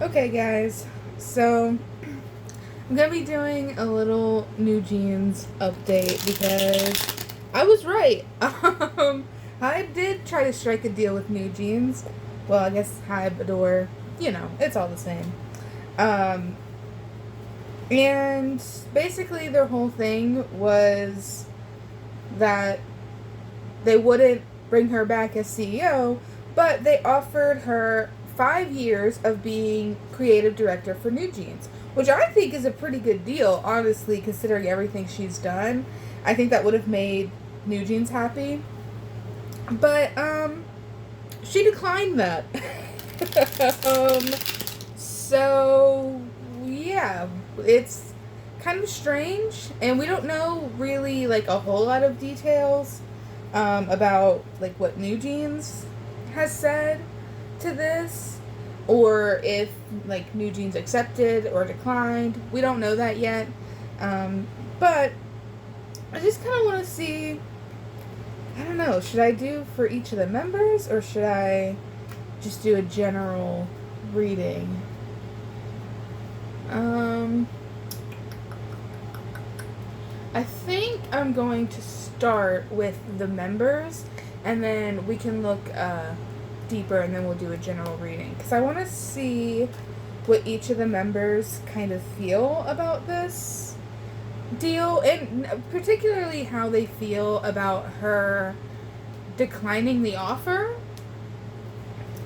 Okay, guys, so I'm gonna be doing a little New Jeans update because I was right. I did try to strike a deal with New Jeans. Well, I guess Hybe, Adore, it's all the same. Um, and basically, their whole thing was that they wouldn't bring her back as CEO, but they offered her 5 years of being creative director for New Jeans, which I think is a pretty good deal, honestly, considering everything she's done. I think that would have made New Jeans happy. But, she declined that. um, so, yeah, it's kind of strange, and we don't know really, like, a whole lot of details about like what New Jeans has said to this, or if like New Jeans accepted or declined. We don't know that yet, but I just kind of want to see. I don't know. Should I do for each of the members, or should I just do a general reading? I think I'm going to start with the members, and then we can look deeper, and then we'll do a general reading. Because I want to see what each of the members kind of feel about this deal, and particularly how they feel about her declining the offer.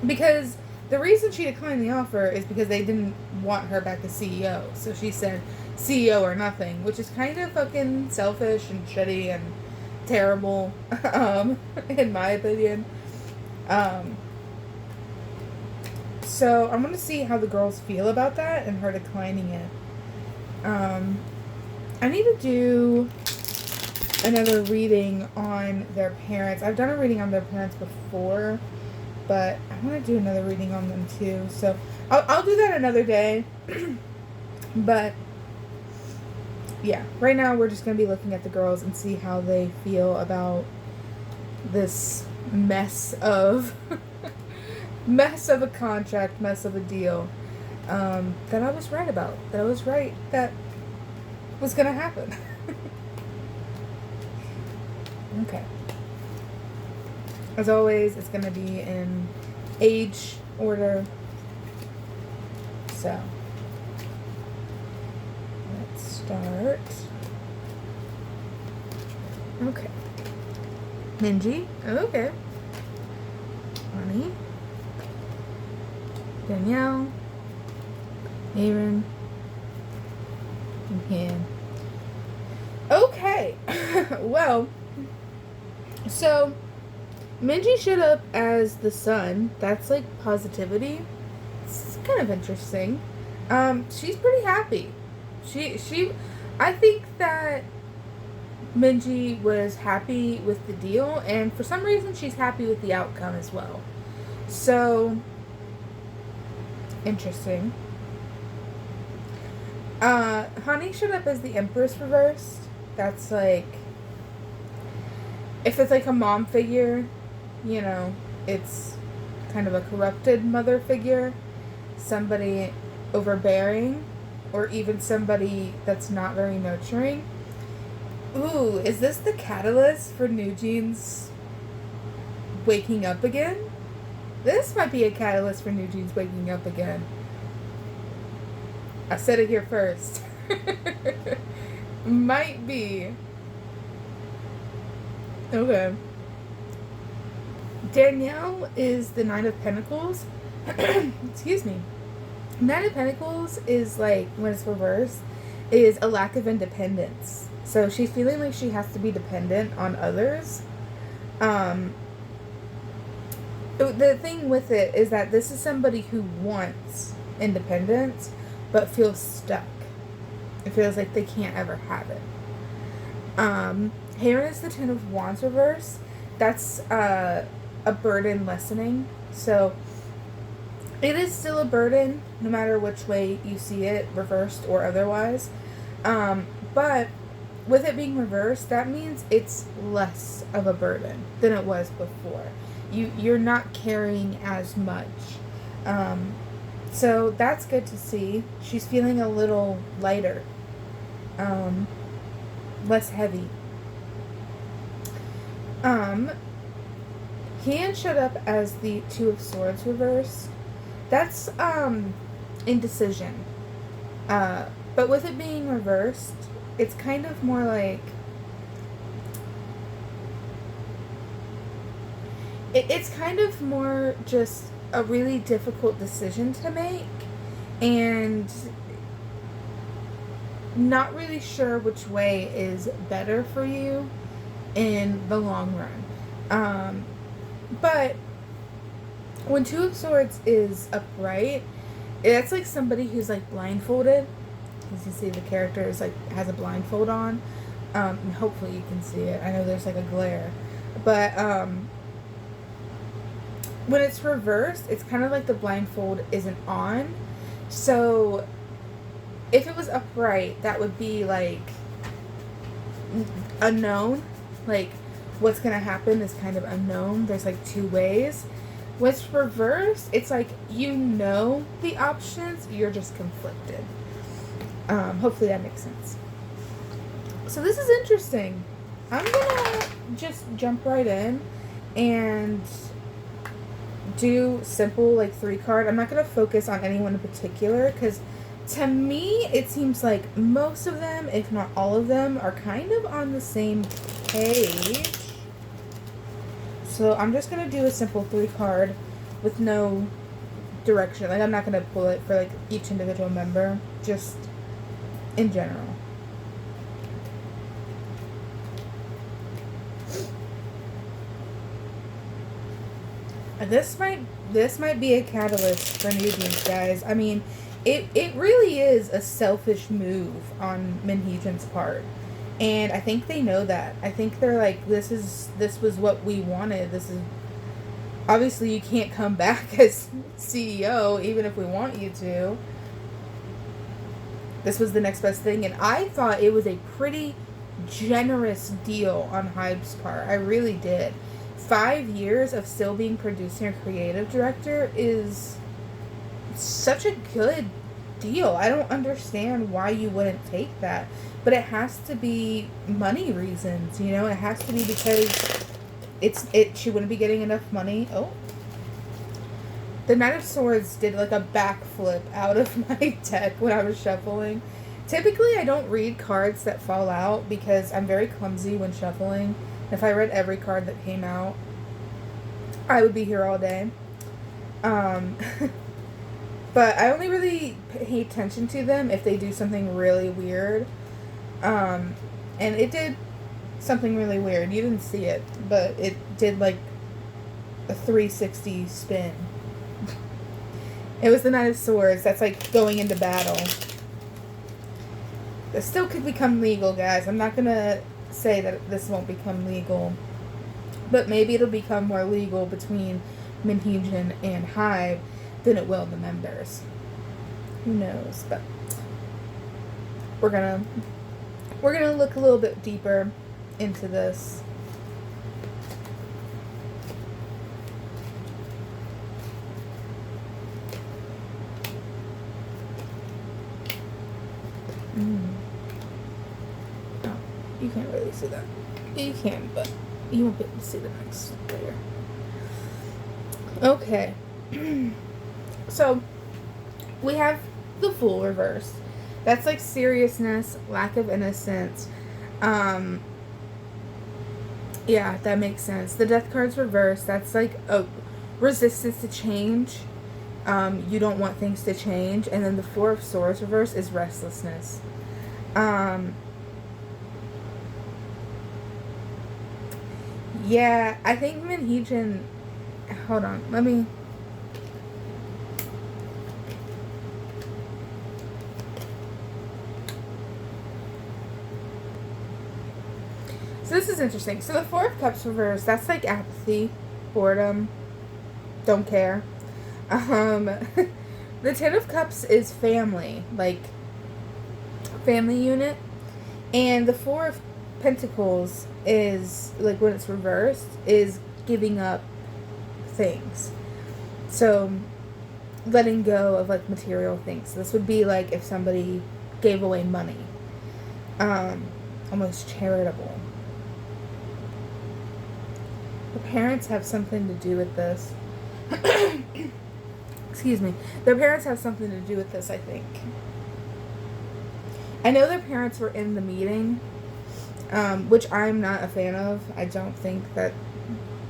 Because the reason she declined the offer is because they didn't want her back as CEO. So she said CEO or nothing, which is kind of fucking selfish and shitty and terrible, in my opinion. So I'm going to see how the girls feel about that and her declining it. I need to do another reading on their parents. I've done a reading on their parents before, but I want to do another reading on them too. So I'll do that another day. But yeah, right now we're just going to be looking at the girls and see how they feel about this mess of a contract, mess of a deal, that I was right about. That I was right that was going to happen. Okay. As always, it's going to be in age order. So, let's start. Okay. Minji. Okay. Honey. Danielle. Aaron. And Hien. Okay. Well, so Minji showed up as the son. That's like positivity. It's kind of interesting. She's pretty happy. I think that Minji was happy with the deal, and for some reason she's happy with the outcome as well. So, interesting. Honey showed up as the Empress reversed. That's like, if it's like a mom figure, it's kind of a corrupted mother figure, somebody overbearing, or even somebody that's not very nurturing. Ooh, is this the catalyst for New Jeans waking up again? This might be a catalyst for New Jeans waking up again. I said it here first. Might be. Okay. Danielle is the Nine of Pentacles. Excuse me. Nine of Pentacles is like, when it's reversed, is a lack of independence. So she's feeling like she has to be dependent on others. The thing with it is that this is somebody who wants independence, but feels stuck. It feels like they can't ever have it. Here is the Ten of Wands reverse. That's a burden lessening. So it is still a burden, no matter which way you see it, reversed or otherwise. But with it being reversed, that means it's less of a burden than it was before. You're not carrying as much. So that's good to see. She's feeling a little lighter, um, less heavy. Um, Hee showed up as the Two of Swords reversed. That's indecision. But with it being reversed, it's kind of more like it's kind of more just a really difficult decision to make, and not really sure which way is better for you in the long run. But when Two of Swords is upright, it's like somebody who's like blindfolded. As you see, the character is like has a blindfold on. And hopefully you can see it. I know there's like a glare, but when it's reversed, it's kind of like the blindfold isn't on. So if it was upright, that would be like unknown. Like what's gonna happen is kind of unknown. There's like two ways. When it's reversed, it's like you know the options, you're just conflicted. Hopefully that makes sense. So this is interesting. I'm gonna just jump right in and do simple like 3-card. I'm not gonna focus on anyone in particular because to me it seems like most of them, if not all of them, are kind of on the same page. So I'm just gonna do a simple 3-card with no direction. Like I'm not gonna pull it for like each individual member, just in general. This might be a catalyst for New Jeans, guys. I mean, it really is a selfish move on Min Hee Jins' part. And I think they know that. I think they're like, this was what we wanted. This is obviously you can't come back as CEO even if we want you to. This was the next best thing, and I thought it was a pretty generous deal on Hype's part. I really did. 5 years of still being producer and creative director is such a good deal. I don't understand why you wouldn't take that. But it has to be money reasons, you know? It has to be because she wouldn't be getting enough money. Oh. The Knight of Swords did like a backflip out of my deck when I was shuffling. Typically, I don't read cards that fall out because I'm very clumsy when shuffling. If I read every card that came out, I would be here all day. But I only really pay attention to them if they do something really weird. And it did something really weird. You didn't see it, but it did like a 360 spin. It was the Knight of Swords. That's like going into battle. This still could become legal, guys. I'm not gonna say that this won't become legal, but maybe it'll become more legal between Min Hee Jin and Hive than it will the members. Who knows? But we're gonna look a little bit deeper into this. Oh, you can't really see that. You can, but you won't be able to see the next layer. Okay. So, we have the Fool reversed. That's like seriousness, lack of innocence. Yeah, that makes sense. The Death card's reversed. That's like a resistance to change. You don't want things to change. And then the Four of Swords reversed is restlessness. Yeah, I think Min Hee Jin... Hold on, let me... So this is interesting. So the Four of Cups reversed, that's like apathy, boredom, don't care. The Ten of Cups is family, like family unit. And the Four of Pentacles is, like when it's reversed, is giving up things. So letting go of like material things. This would be like if somebody gave away money. Almost charitable. The parents have something to do with this. Excuse me. Their parents have something to do with this, I think. I know their parents were in the meeting, which I'm not a fan of. I don't think that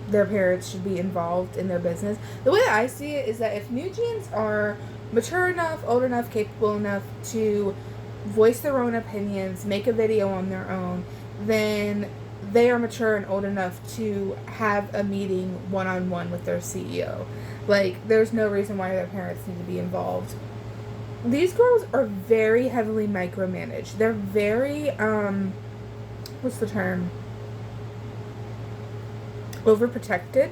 their parents should be involved in their business. The way I see it is that if New Jeans are mature enough, old enough, capable enough to voice their own opinions, make a video on their own, then they are mature and old enough to have a meeting one-on-one with their CEO. Like, there's no reason why their parents need to be involved. These girls are very heavily micromanaged. They're very, what's the term? Overprotected.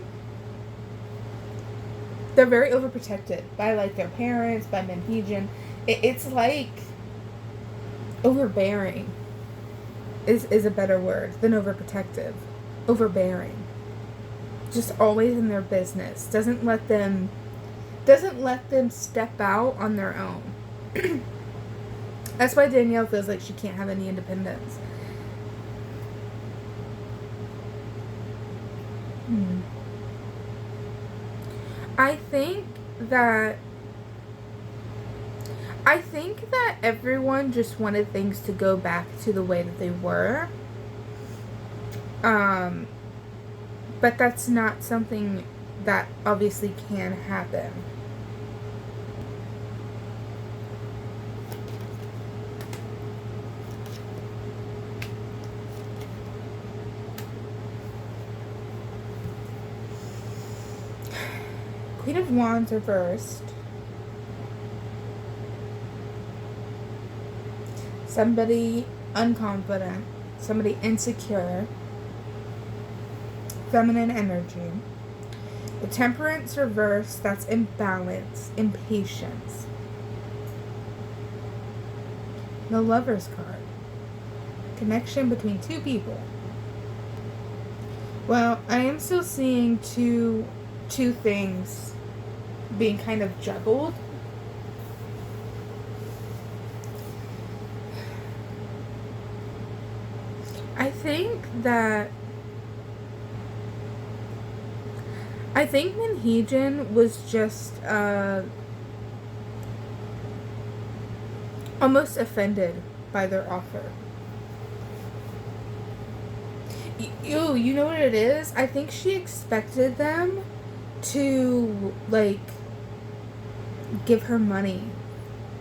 They're very overprotected by, like, their parents, by Min Hee Jins. It's like overbearing is a better word than overprotective. Overbearing. Just always in their business. Doesn't let them step out on their own. That's why Danielle feels like she can't have any independence. I think that everyone just wanted things to go back to the way that they were. But that's not something that obviously can happen. Queen of Wands reversed. Somebody unconfident. Somebody insecure. Feminine energy. The Temperance reversed. That's imbalance. Impatience. The Lover's card. Connection between two people. Well, I am still seeing two things being kind of juggled. I think Min Hee Jins was just almost offended by their offer. You know what it is? I think she expected them to, like, give her money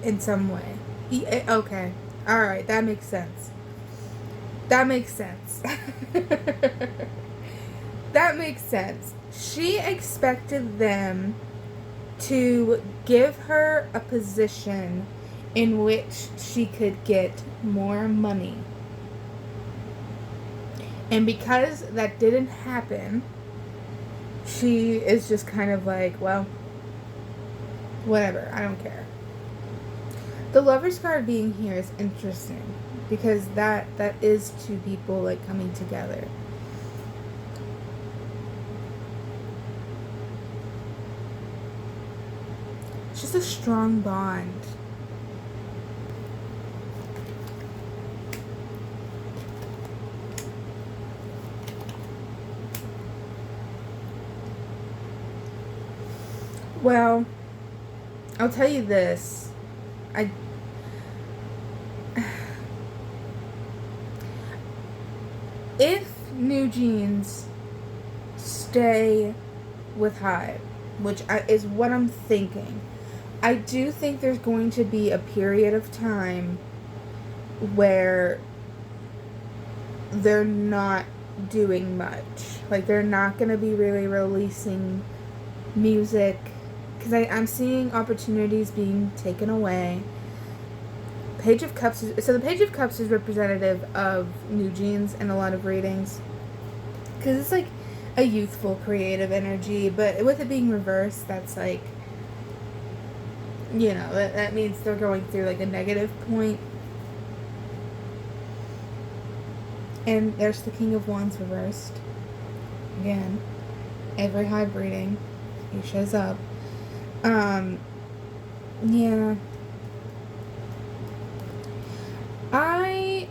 in some way. Okay. Alright, that makes sense. That makes sense. That makes sense. She expected them to give her a position in which she could get more money. And because that didn't happen, she is just kind of like, well, whatever, I don't care. The Lover's card being here is interesting because that is two people, like, coming together. It's just a strong bond. Well, I'll tell you this. If New Jeans stay with Hive, which is what I'm thinking, I do think there's going to be a period of time where they're not doing much. Like, they're not going to be really releasing music. Because I'm seeing opportunities being taken away. Page of Cups so the Page of Cups is representative of New Jeans in a lot of readings. Because it's like a youthful, creative energy. But with it being reversed, that's like, you know, that means they're going through like a negative point. And there's the King of Wands reversed. Again, every Hive reading, he shows up. Yeah. I...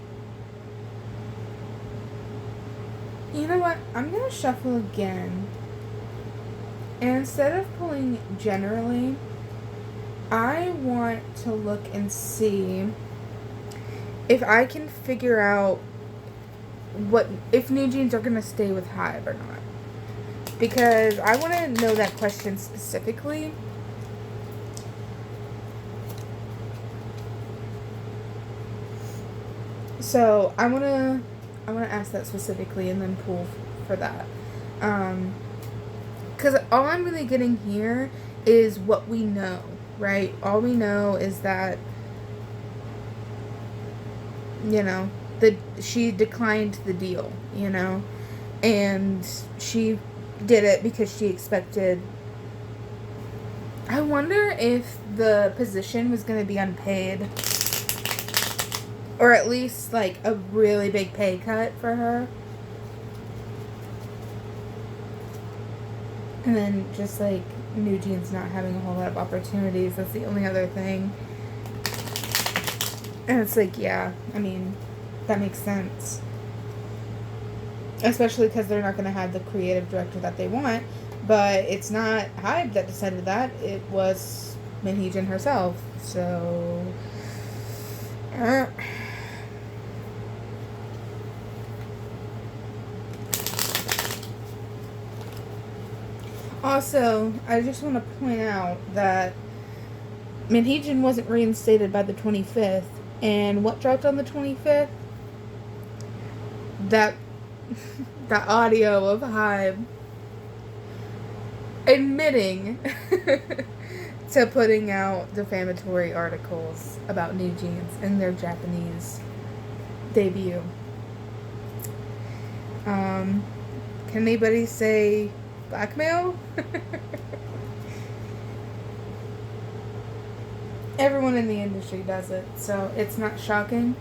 You know what? I'm gonna shuffle again. And instead of pulling generally, I want to look and see if I can figure out if New Jeans are gonna stay with Hive or not. Because I want to know that question specifically. So I wanna ask that specifically and then pull for that. Because all I'm really getting here is what we know, right? All we know is that, you know, she declined the deal, you know, and she did it because she expected. I wonder if the position was going to be unpaid, or at least like a really big pay cut for her. And then just like New Jeans not having a whole lot of opportunities. That's the only other thing. And it's like, yeah, I mean, that makes sense. Especially because they're not going to have the creative director that they want. But it's not Hybe that decided that. It was Min Hee Jins herself. So... Also, I just want to point out that Min Hee Jins wasn't reinstated by the 25th. And what dropped on the 25th? That audio of Hybe admitting to putting out defamatory articles about New Jeans in their Japanese debut. Can anybody say blackmail? Everyone in the industry does it, so it's not shocking.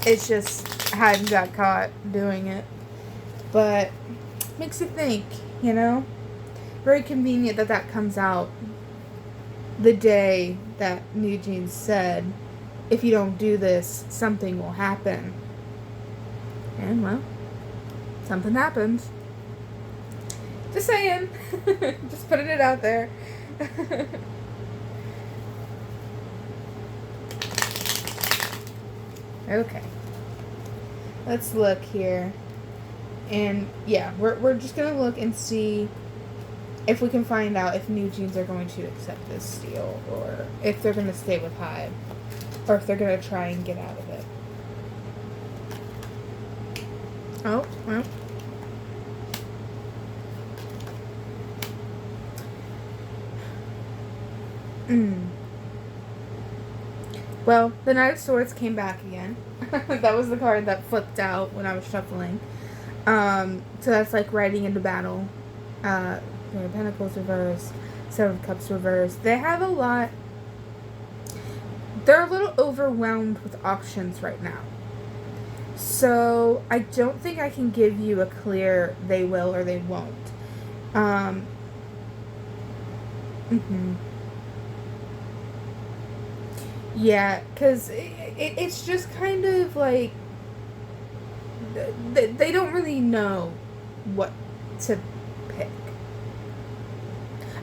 It's just Hybe got caught doing it. But makes you think, you know? Very convenient that comes out the day that New Jeans said, if you don't do this, something will happen. And, well, something happened. Just saying. Just putting it out there. Okay. Let's look here. And yeah, we're just gonna look and see if we can find out if New Jeans are going to accept this deal, or if they're gonna stay with Hybe, or if they're gonna try and get out of it. Oh, well. Well, the Knight of Swords came back again. That was the card that flipped out when I was shuffling. So that's like riding into battle. Three of Pentacles reversed, Seven of Cups reversed. They have a lot. They're a little overwhelmed with options right now. So I don't think I can give you a clear they will or they won't. Yeah, because it's just kind of like they don't really know what to pick.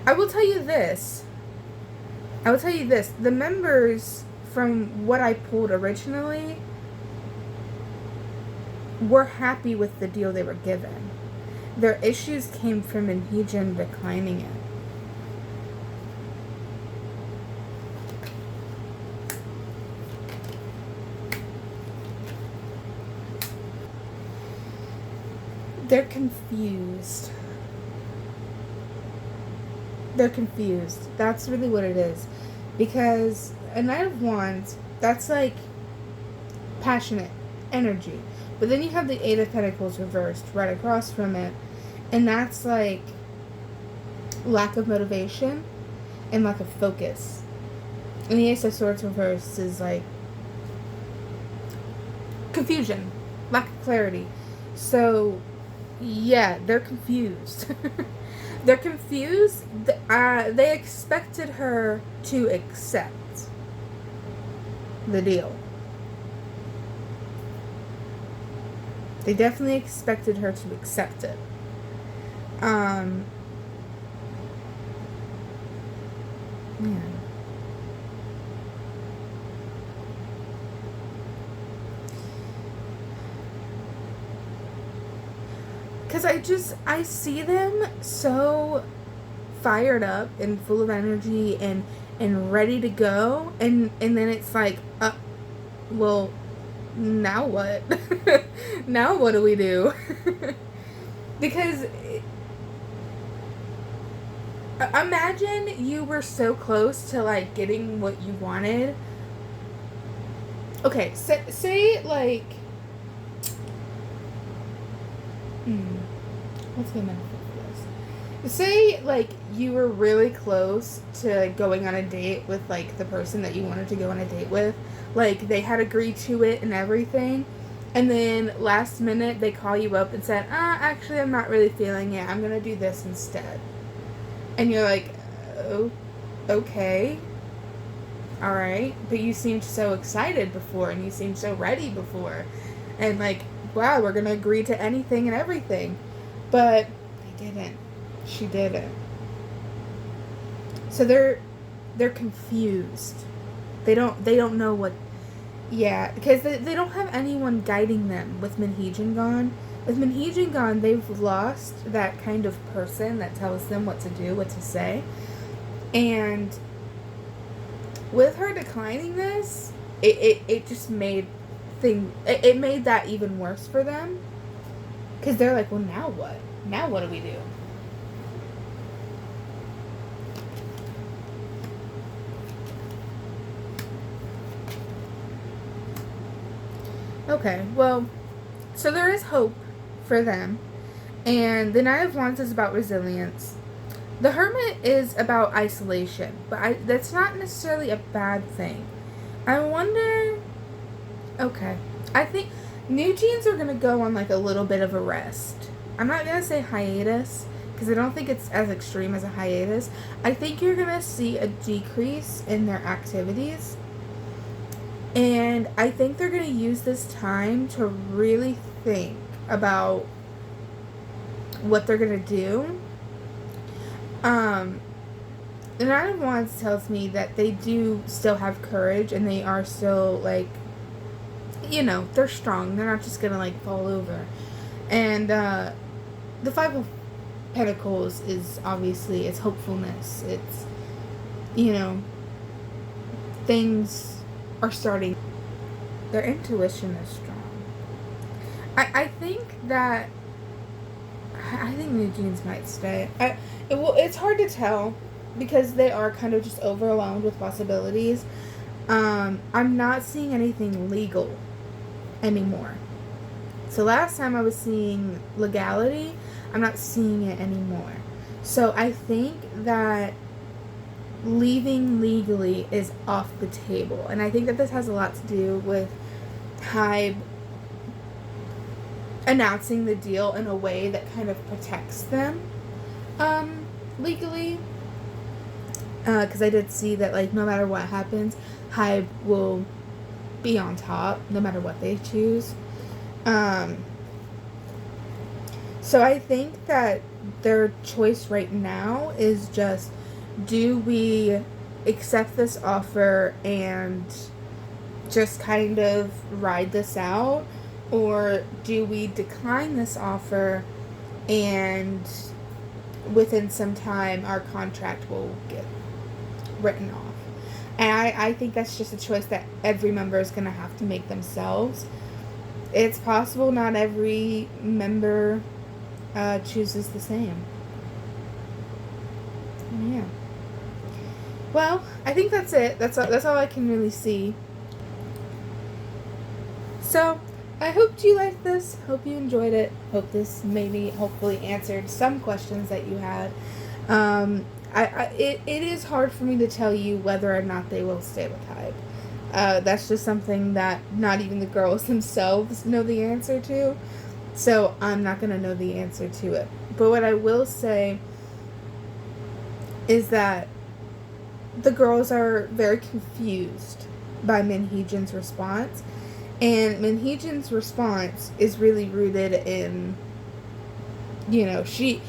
I will tell you this. The members, from what I pulled originally, were happy with the deal they were given. Their issues came from Min Hee Jins declining it. They're confused. That's really what it is. Because a Knight of Wands, that's like passionate energy. But then you have the Eight of Pentacles reversed right across from it. And that's like lack of motivation and lack of focus. And the Ace of Swords reversed is like confusion, lack of clarity. So, yeah, they're confused. They're confused. They expected her to accept the deal. They definitely expected her to accept it. Man. Because I see them so fired up and full of energy and ready to go. And then it's like, well, now what? Now what do we do? Because imagine you were so close to, like, getting what you wanted. Okay, say like, what's the metaphor for this? Say, like, you were really close to going on a date with, like, the person that you wanted to go on a date with. Like, they had agreed to it and everything. And then last minute, they call you up and said, actually, I'm not really feeling it. I'm going to do this instead. And you're like, oh, okay. All right. But you seemed so excited before, and you seemed so ready before. And, like, wow, we're going to agree to anything and everything. But they didn't. She didn't. So they're confused. They don't know what. Yeah, because they don't have anyone guiding them with Min Hee Jins gone. With Min Hee Jins gone, they've lost that kind of person that tells them what to do, what to say. And with her declining this, it just made it made that even worse for them. Because they're like, well, now what? Now what do we do? Okay, well, so there is hope for them. And the Knight of Wands is about resilience. The Hermit is about isolation, but that's not necessarily a bad thing. I wonder... Okay, I think New Jeans are going to go on, like, a little bit of a rest. I'm not going to say hiatus, because I don't think it's as extreme as a hiatus. I think you're going to see a decrease in their activities. And I think they're going to use this time to really think about what they're going to do. The Nine of Wands tells me that they do still have courage, and they are still, like, you know, they're strong. They're not just going to, like, fall over. And the Five of Pentacles is obviously, it's hopefulness. It's, you know, things are starting. Their intuition is strong. I think New Jeans might stay. It's hard to tell because they are kind of just overwhelmed with possibilities. I'm not seeing anything legal anymore. So last time I was seeing legality, I'm not seeing it anymore. So I think that leaving legally is off the table. And I think that this has a lot to do with Hybe announcing the deal in a way that kind of protects them legally. Because I did see that, like, no matter what happens, Hybe will be on top, no matter what they choose. So I think that their choice right now is just, do we accept this offer and just kind of ride this out? Or do we decline this offer and within some time our contract will get written off? And I think that's just a choice that every member is going to have to make themselves. It's possible not every member chooses the same. Yeah. Well, I think that's it. That's all I can really see. So, I hope you liked this. Hope you enjoyed it. Hope this hopefully answered some questions that you had. It is hard for me to tell you whether or not they will stay with Hybe. That's just something that not even the girls themselves know the answer to. So I'm not going to know the answer to it. But what I will say is that the girls are very confused by Min Hee Jins' response. And Min Hee Jins' response is really rooted in, she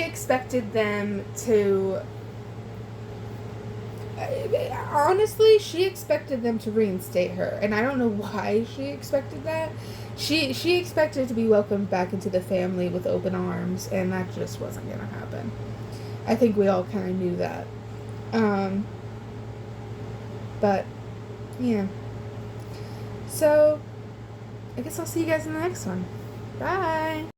expected them to, honestly, she expected them to reinstate her. And I don't know why she expected that. She expected to be welcomed back into the family with open arms, and that just wasn't going to happen. I think we all kind of knew that. But, yeah. So, I guess I'll see you guys in the next one. Bye!